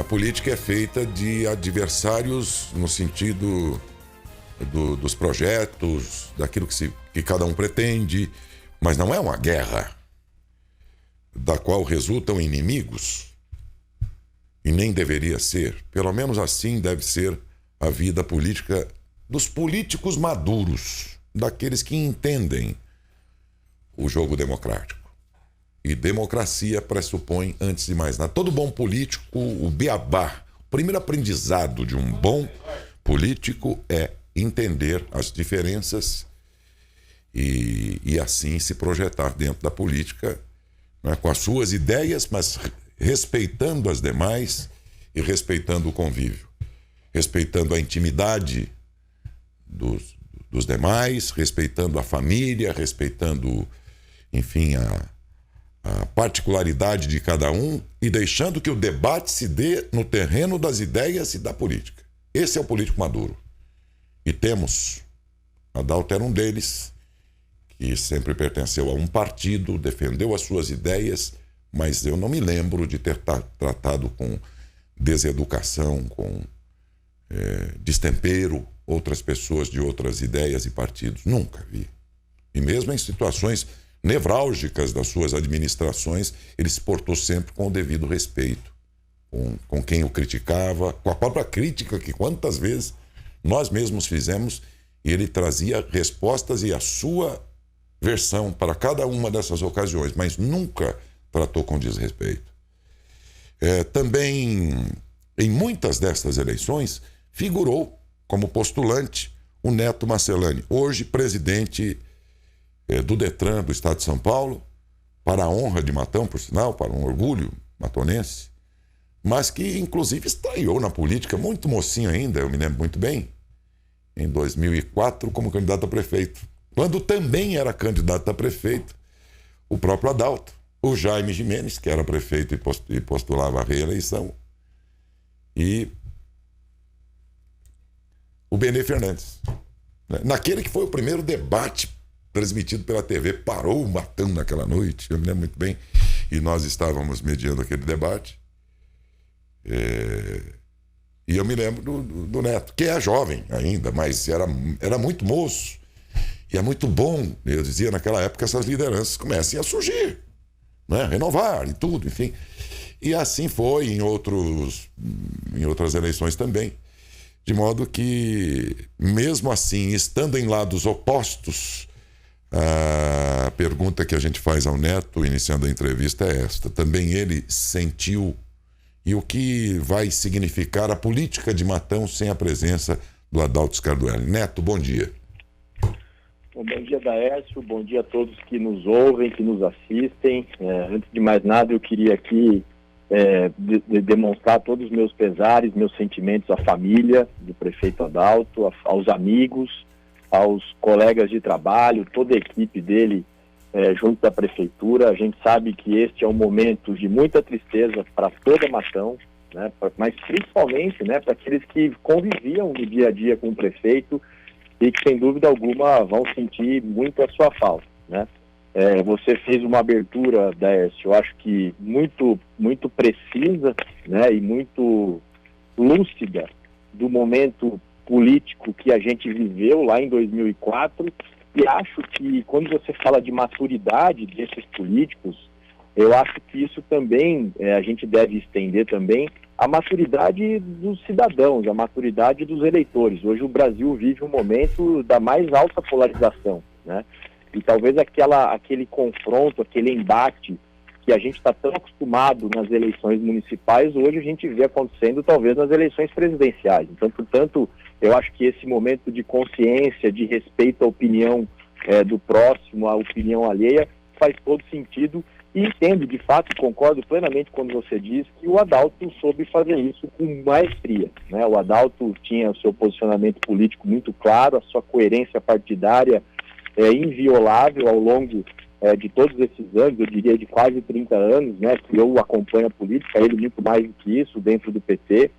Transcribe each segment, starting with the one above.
A política é feita de adversários no sentido dos projetos, daquilo que cada um pretende, mas não é uma guerra da qual resultam inimigos, e nem deveria ser. Pelo menos assim deve ser a vida política dos políticos maduros, daqueles que entendem o jogo democrático. E democracia pressupõe, antes de mais nada, todo bom político, o beabá, o primeiro aprendizado de um bom político é entender as diferenças e assim se projetar dentro da política, né, com as suas ideias, mas respeitando as demais e respeitando o convívio, respeitando a intimidade dos demais, respeitando a família, respeitando, enfim, a particularidade de cada um e deixando que o debate se dê no terreno das ideias e da política. Esse é o político maduro. E temos, Adalto era um deles, que sempre pertenceu a um partido, defendeu as suas ideias, mas eu não me lembro de ter tratado com deseducação, com destempero, outras pessoas de outras ideias e partidos. Nunca vi. E mesmo em situações nevrálgicas das suas administrações, ele se portou sempre com o devido respeito, com quem o criticava, com a própria crítica que quantas vezes nós mesmos fizemos, e ele trazia respostas e a sua versão para cada uma dessas ocasiões, mas nunca tratou com desrespeito. Também, em muitas destas eleições, figurou como postulante o Neto Marcelani, hoje presidente do Detran do Estado de São Paulo, para a honra de Matão, por sinal, para um orgulho matonense, mas que inclusive estreou na política, muito mocinho ainda, eu me lembro muito bem, em 2004 como candidato a prefeito, quando também era candidato a prefeito o próprio Adalto, o Jaime Gimenez, que era prefeito e postulava a reeleição, e o Benê Fernandes, naquele que foi o primeiro debate transmitido pela TV, parou o Matão naquela noite, eu me lembro muito bem, e nós estávamos mediando aquele debate, e eu me lembro do Neto, que é jovem ainda, mas era muito moço, e é muito bom, eu dizia naquela época, essas lideranças comecem a surgir, né? Renovar e tudo, enfim, e assim foi em outras eleições também, de modo que, mesmo assim, estando em lados opostos, a pergunta que a gente faz ao Neto, iniciando a entrevista, é esta. Também ele sentiu, e o que vai significar a política de Matão sem a presença do Adalto Scardoelli. Neto, bom dia. Bom dia, Daércio. Bom dia a todos que nos ouvem, que nos assistem. Antes de mais nada, eu queria aqui demonstrar todos os meus pesares, meus sentimentos à família do prefeito Adalto, aos amigos, aos colegas de trabalho, toda a equipe dele junto da prefeitura. A gente sabe que este é um momento de muita tristeza para toda a Matão, né, mas principalmente, né, para aqueles que conviviam no dia a dia com o prefeito e que, sem dúvida alguma, vão sentir muito a sua falta, né? Você fez uma abertura, Daércio, eu acho que muito, muito precisa, né, e muito lúcida do momento político que a gente viveu lá em 2004, e acho que quando você fala de maturidade desses políticos, eu acho que isso também, a gente deve estender também a maturidade dos cidadãos, a maturidade dos eleitores. Hoje o Brasil vive um momento da mais alta polarização, né? E talvez aquele confronto, aquele embate que a gente está tão acostumado nas eleições municipais, hoje a gente vê acontecendo talvez nas eleições presidenciais. Então, portanto, eu acho que esse momento de consciência, de respeito à opinião do próximo, à opinião alheia, faz todo sentido, e entendo, de fato, concordo plenamente quando você diz que o Adalto soube fazer isso com maestria, né? O Adalto tinha o seu posicionamento político muito claro, a sua coerência partidária inviolável ao longo de todos esses anos, eu diria de quase 30 anos, né, que eu acompanho a política, ele muito mais do que isso dentro do PT,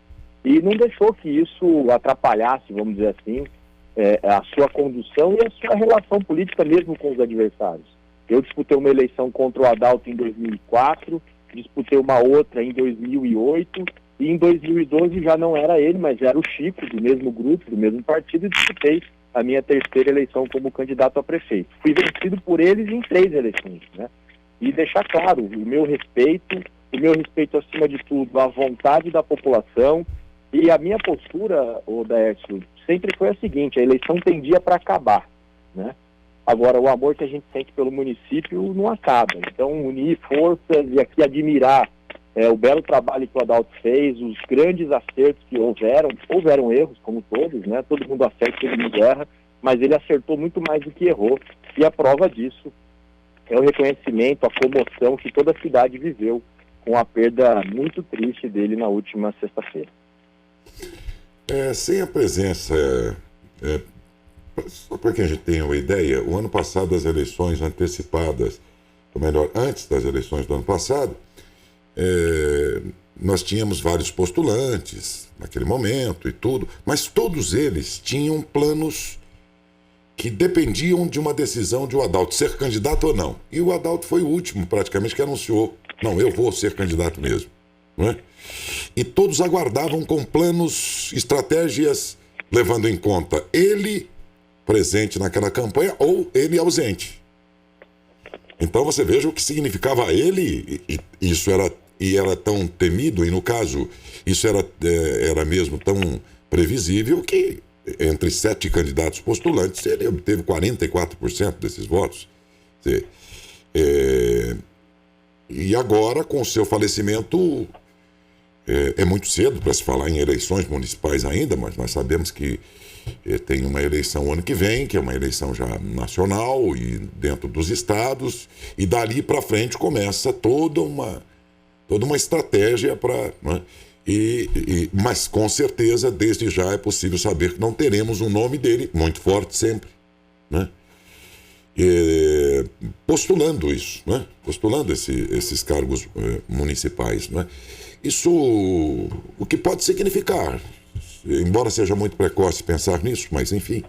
e não deixou que isso atrapalhasse, vamos dizer assim, a sua condução e a sua relação política mesmo com os adversários. Eu disputei uma eleição contra o Adalto em 2004, disputei uma outra em 2008, E em 2012 já não era ele, mas era o Chico, do mesmo grupo, do mesmo partido, e disputei a minha terceira eleição como candidato a prefeito. Fui vencido por eles em 3 eleições, né? E deixar claro, o meu respeito acima de tudo, à vontade da população, e a minha postura, Daércio, sempre foi a seguinte: a eleição tem dia para acabar, né? Agora, o amor que a gente sente pelo município não acaba. Então, unir forças e aqui admirar o belo trabalho que o Adalto fez, os grandes acertos que houveram erros, como todos, né? Todo mundo acerta, todo mundo erra, mas ele acertou muito mais do que errou, e a prova disso é o reconhecimento, a comoção que toda a cidade viveu com a perda muito triste dele na última sexta-feira. Sem a presença, só para que a gente tenha uma ideia, o ano passado as eleições antecipadas, ou melhor, antes das eleições do ano passado, nós tínhamos vários postulantes naquele momento e tudo, mas todos eles tinham planos que dependiam de uma decisão de o Adalto ser candidato ou não. E o Adalto foi o último, praticamente, que anunciou: não, eu vou ser candidato mesmo. Não é? E todos aguardavam com planos, estratégias, levando em conta ele presente naquela campanha ou ele ausente. Então você veja o que significava ele, e isso era tão temido, e no caso, isso era mesmo tão previsível que entre 7 candidatos postulantes, ele obteve 44% desses votos. E agora, com o seu falecimento, é muito cedo para se falar em eleições municipais ainda, mas nós sabemos que tem uma eleição ano que vem, que é uma eleição já nacional e dentro dos estados, e dali para frente começa toda uma estratégia para... Né? Mas com certeza, desde já é possível saber que não teremos um nome dele muito forte sempre, né? Postulando isso, né? Postulando esses cargos municipais, né? Isso, o que pode significar, embora seja muito precoce pensar nisso, mas enfim,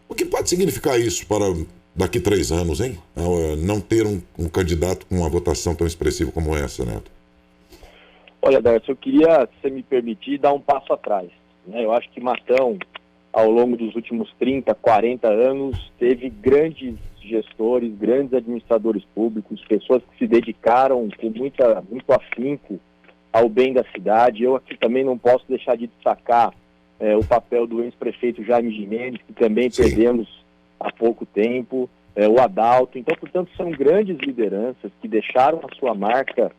o que pode significar isso para daqui 3 anos, hein? Não ter um candidato com uma votação tão expressiva como essa, Neto? Olha, Darcy, eu queria, se você me permitir, dar um passo atrás, né? Eu acho que Matão, ao longo dos últimos 30, 40 anos, teve grandes gestores, grandes administradores públicos, pessoas que se dedicaram com muito afinco ao bem da cidade. Eu aqui também não posso deixar de destacar o papel do ex-prefeito Jaime Gimenez, que também perdemos há pouco tempo, o Adalto. Então, portanto, são grandes lideranças que deixaram a sua marca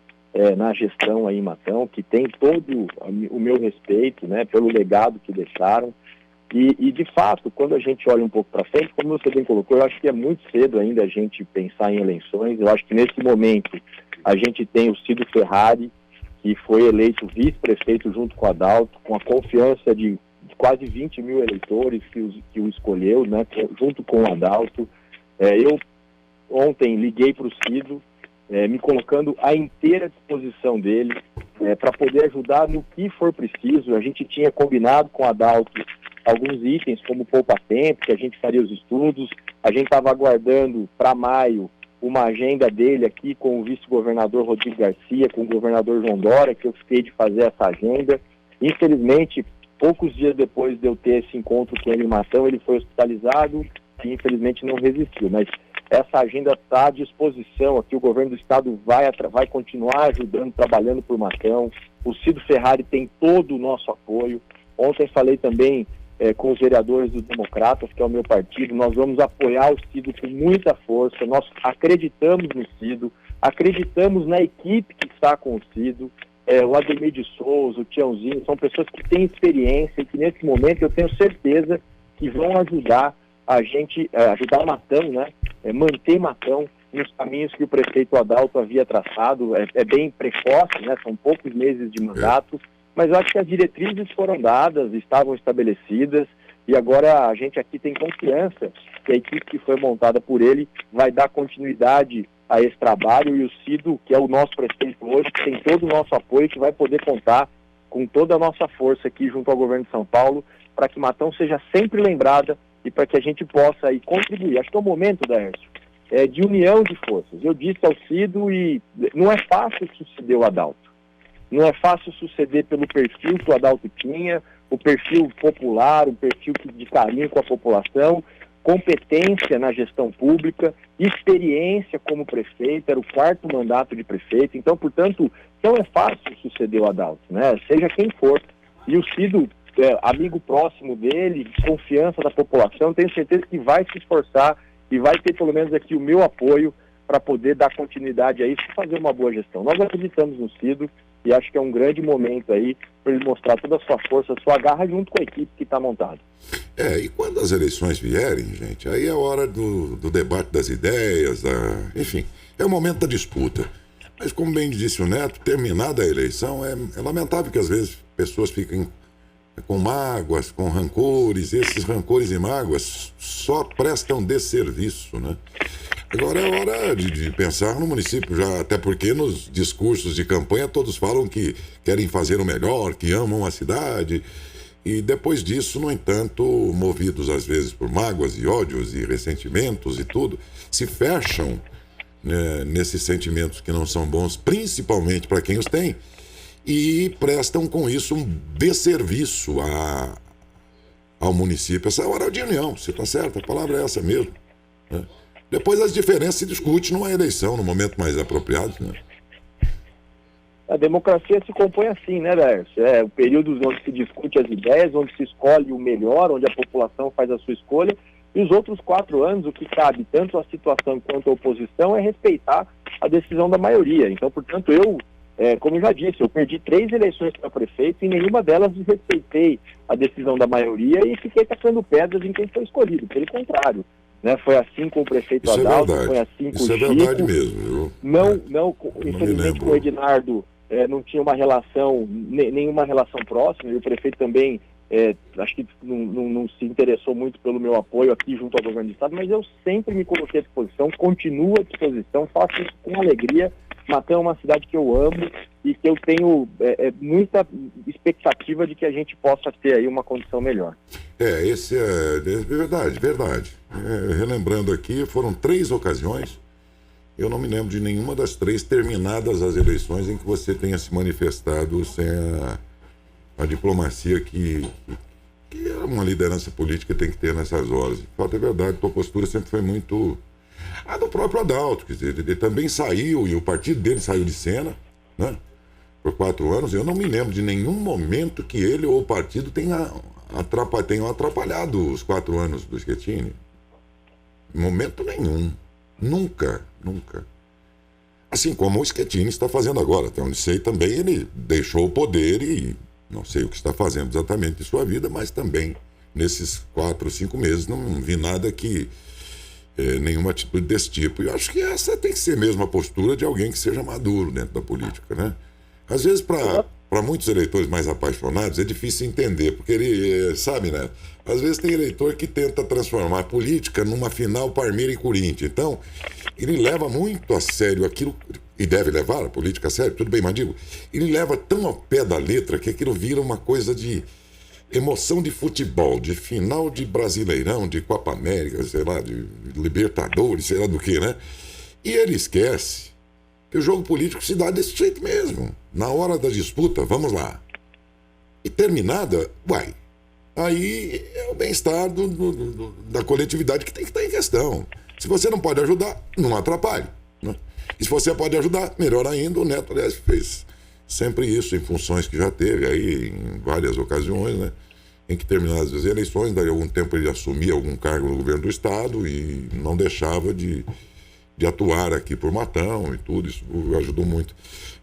na gestão aí em Matão, que tem todo o meu respeito, né, pelo legado que deixaram. E, de fato, quando a gente olha um pouco para frente, como você bem colocou, eu acho que é muito cedo ainda a gente pensar em eleições. Eu acho que nesse momento a gente tem o Cido Ferrari, que foi eleito vice-prefeito junto com o Adalto, com a confiança de quase 20 mil eleitores que o escolheu, né, junto com o Adalto. Eu ontem liguei para o Cido, me colocando à inteira disposição dele para poder ajudar no que for preciso. A gente tinha combinado com o Adalto alguns itens, como poupa-tempo, que a gente faria os estudos. A gente estava aguardando para maio uma agenda dele aqui com o vice-governador Rodrigo Garcia, com o governador João Dória, que eu fiquei de fazer essa agenda. Infelizmente, poucos dias depois de eu ter esse encontro com ele em Matão, ele foi hospitalizado e infelizmente não resistiu. Mas essa agenda está à disposição aqui, o governo do estado vai continuar ajudando, trabalhando por Matão. O Cido Ferrari tem todo o nosso apoio. Ontem falei também com os vereadores dos Democratas, que é o meu partido. Nós vamos apoiar o Cido com muita força. Nós acreditamos no Cido, acreditamos na equipe que está com o Cido. O Ademir de Souza, o Tiãozinho, são pessoas que têm experiência e que nesse momento eu tenho certeza que vão ajudar a gente, ajudar Matão, né? Manter Matão nos caminhos que o prefeito Adalto havia traçado. É bem precoce, né? São poucos meses de mandato, mas eu acho que as diretrizes foram dadas, estavam estabelecidas, e agora a gente aqui tem confiança que a equipe que foi montada por ele vai dar continuidade a esse trabalho, e o Cido, que é o nosso prefeito hoje, que tem todo o nosso apoio, que vai poder contar com toda a nossa força aqui junto ao governo de São Paulo, para que Matão seja sempre lembrada e para que a gente possa aí contribuir. Acho que é o momento, Daércio, de união de forças. Eu disse ao Cido, e não é fácil suceder o Adalto. Não é fácil suceder pelo perfil que o Adalto tinha, o perfil popular, o perfil de carinho com a população, competência na gestão pública, experiência como prefeito, era o 4º mandato de prefeito, então, portanto, não é fácil suceder o Adalto, né? Seja quem for. E o Cido, amigo próximo dele, confiança da população, tenho certeza que vai se esforçar e vai ter pelo menos aqui o meu apoio para poder dar continuidade a isso e fazer uma boa gestão. Nós acreditamos no Cido e acho que é um grande momento aí para ele mostrar toda a sua força, a sua garra junto com a equipe que está montada. E quando as eleições vierem, gente, aí é a hora do debate das ideias, enfim, é o momento da disputa. Mas como bem disse o Neto, terminada a eleição, é lamentável que às vezes pessoas fiquem com mágoas, com rancores, e esses rancores e mágoas só prestam desserviço, né? Agora é hora de pensar no município, já, até porque nos discursos de campanha todos falam que querem fazer o melhor, que amam a cidade, e depois disso, no entanto, movidos às vezes por mágoas e ódios e ressentimentos e tudo, se fecham, né, nesses sentimentos que não são bons, principalmente para quem os tem, e prestam com isso um desserviço ao município. Essa é a hora de união, você está certo, a palavra é essa mesmo, né? Depois as diferenças se discutem numa eleição, no momento mais apropriado, né? A democracia se compõe assim, né, Lércio? O período onde se discute as ideias, onde se escolhe o melhor, onde a população faz a sua escolha, e os outros 4 anos, o que cabe tanto à situação quanto à oposição é respeitar a decisão da maioria. Então, portanto, como eu já disse, eu perdi 3 eleições para prefeito e nenhuma delas respeitei a decisão da maioria e fiquei tacando pedras em quem foi escolhido. Pelo contrário, né? Foi assim com o prefeito Adalto, foi assim com o Chico. Isso é verdade mesmo. Infelizmente com o Ednardo não tinha uma relação, nenhuma relação próxima, e o prefeito também acho que não se interessou muito pelo meu apoio aqui junto ao governo do estado, mas eu sempre me coloquei à disposição, continuo à disposição, faço isso com alegria. Matão é uma cidade que eu amo e que eu tenho muita expectativa de que a gente possa ter aí uma condição melhor. Esse é verdade. Relembrando aqui, foram 3 ocasiões, eu não me lembro de nenhuma das 3 terminadas as eleições em que você tenha se manifestado sem a diplomacia que uma liderança política tem que ter nessas horas. Falta é verdade, tua postura sempre foi muito... A do próprio Adalto, quer dizer, ele também saiu, e o partido dele saiu de cena, né, por 4 anos. Eu não me lembro de nenhum momento que ele ou o partido tenham atrapalhado os 4 anos do Schettini. Momento nenhum. Nunca. Assim como o Schettini está fazendo agora. Até onde sei também, ele deixou o poder e não sei o que está fazendo exatamente em sua vida, mas também nesses 4 ou 5 meses não vi nada que... nenhuma atitude desse tipo. E eu acho que essa tem que ser mesmo a postura de alguém que seja maduro dentro da política, né? Às vezes, para muitos eleitores mais apaixonados, é difícil entender, porque ele, sabe, né? Às vezes tem eleitor que tenta transformar a política numa final Palmeiras e Corinthians. Então, ele leva muito a sério aquilo, e deve levar a política a sério, tudo bem, mas digo, ele leva tão ao pé da letra que aquilo vira uma coisa de emoção de futebol, de final de Brasileirão, de Copa América, sei lá, de Libertadores, sei lá do que, né? E ele esquece que o jogo político se dá desse jeito mesmo. Na hora da disputa, vamos lá. E terminada, aí é o bem-estar da coletividade que tem que estar em questão. Se você não pode ajudar, não atrapalhe, né? E se você pode ajudar, melhor ainda. O Neto, aliás, fez sempre isso em funções que já teve aí em várias ocasiões, né? Em que terminadas as eleições, daí algum tempo ele assumia algum cargo no governo do estado e não deixava de atuar aqui por Matão e tudo, isso ajudou muito.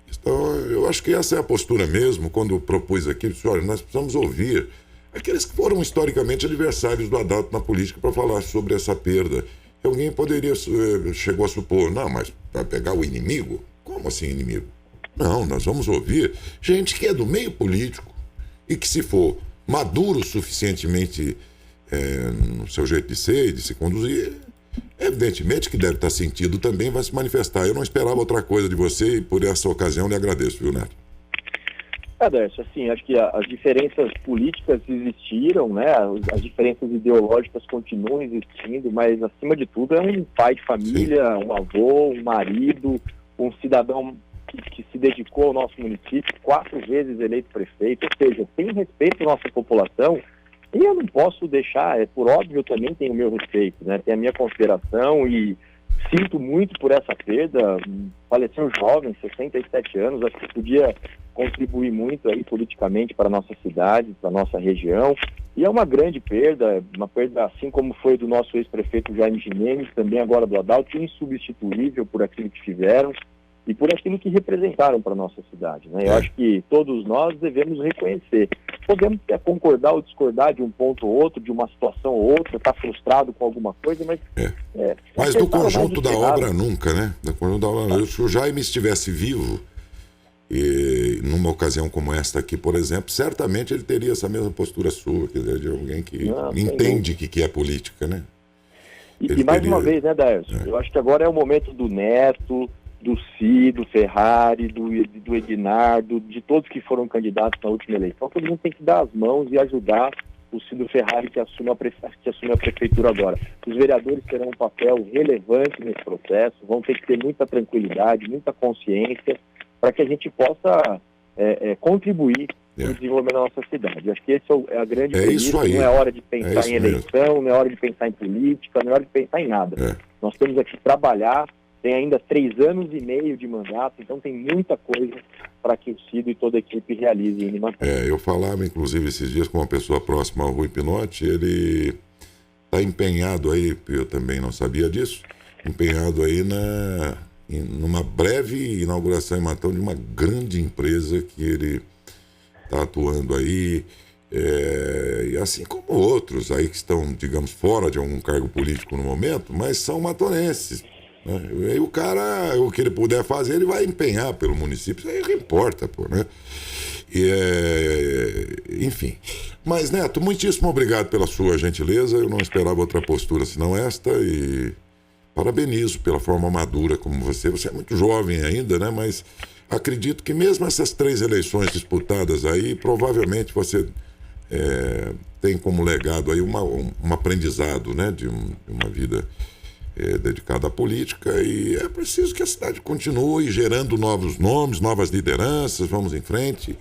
Então, eu acho que essa é a postura mesmo, quando eu propus aqui, disse, olha, nós precisamos ouvir aqueles que foram historicamente adversários do Adalto na política para falar sobre essa perda. E alguém chegou a supor, não, mas para pegar o inimigo? Como assim inimigo? Não, nós vamos ouvir gente que é do meio político e que, se for maduro suficientemente no seu jeito de ser e de se conduzir, evidentemente que deve estar sentido também, vai se manifestar. Eu não esperava outra coisa de você e por essa ocasião lhe agradeço, viu, Neto? Décio, assim, acho que as diferenças políticas existiram, né? As diferenças ideológicas continuam existindo, mas acima de tudo é um pai de família, sim, um avô, um marido, um cidadão que se dedicou ao nosso município, 4 vezes eleito prefeito, ou seja, tem respeito à nossa população, e eu não posso deixar, por óbvio, eu também tenho o meu respeito, né? Tem a minha consideração e sinto muito por essa perda. Faleceu jovem, 67 anos, acho que podia contribuir muito aí politicamente para a nossa cidade, para a nossa região, e é uma grande perda, uma perda assim como foi do nosso ex-prefeito Jaime Gimenez, também agora do Adalto, insubstituível por aquilo que fizeram e por aquilo que representaram para a nossa cidade, né? Eu acho que todos nós devemos reconhecer. Podemos concordar ou discordar de um ponto ou outro, de uma situação ou outra, estar frustrado com alguma coisa, mas... Mas do conjunto da obra nunca, né? Do conjunto da obra, se o Jaime estivesse vivo, e numa ocasião como esta aqui, por exemplo, certamente ele teria essa mesma postura sua, quer dizer, de alguém que entende o que é política, né? E mais uma vez, né, Daércio? Eu acho que agora é o momento do Neto, do Cido, do Ferrari, do Ednardo, de todos que foram candidatos na última eleição. Todo mundo tem que dar as mãos e ajudar o Cido Ferrari que assume a prefeitura agora. Os vereadores terão um papel relevante nesse processo, vão ter que ter muita tranquilidade, muita consciência, para que a gente possa contribuir no desenvolvimento da nossa cidade. Eu acho que esse é a grande premissa. Não é hora de pensar em eleição, não é hora de pensar em política, não é hora de pensar em nada. Nós temos aqui que trabalhar. Tem ainda 3 anos e meio de mandato, então tem muita coisa para que o Cido e toda a equipe realizem e mantenham. Eu falava, inclusive, esses dias com uma pessoa próxima ao Rui Pinotti, ele está empenhado aí, eu também não sabia disso, empenhado aí numa breve inauguração em Matão de uma grande empresa que ele está atuando aí, e assim como outros aí que estão, digamos, fora de algum cargo político no momento, mas são matonenses. Aí o cara, o que ele puder fazer, ele vai empenhar pelo município, isso aí que importa, pô, né? Enfim. Mas, Neto, muitíssimo obrigado pela sua gentileza, eu não esperava outra postura senão esta, e parabenizo pela forma madura como você é muito jovem ainda, né? Mas acredito que mesmo essas 3 eleições disputadas aí, provavelmente você tem como legado aí um aprendizado, né? De uma vida dedicada à política, e é preciso que a cidade continue gerando novos nomes, novas lideranças, vamos em frente,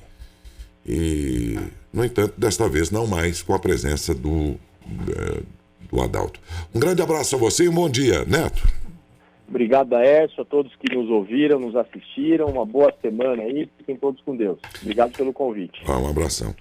e, no entanto, desta vez não mais com a presença do Adalto. Um grande abraço a você e um bom dia, Neto. Obrigado, Daércio, a todos que nos ouviram, nos assistiram, uma boa semana aí, fiquem todos com Deus. Obrigado pelo convite. Um abração.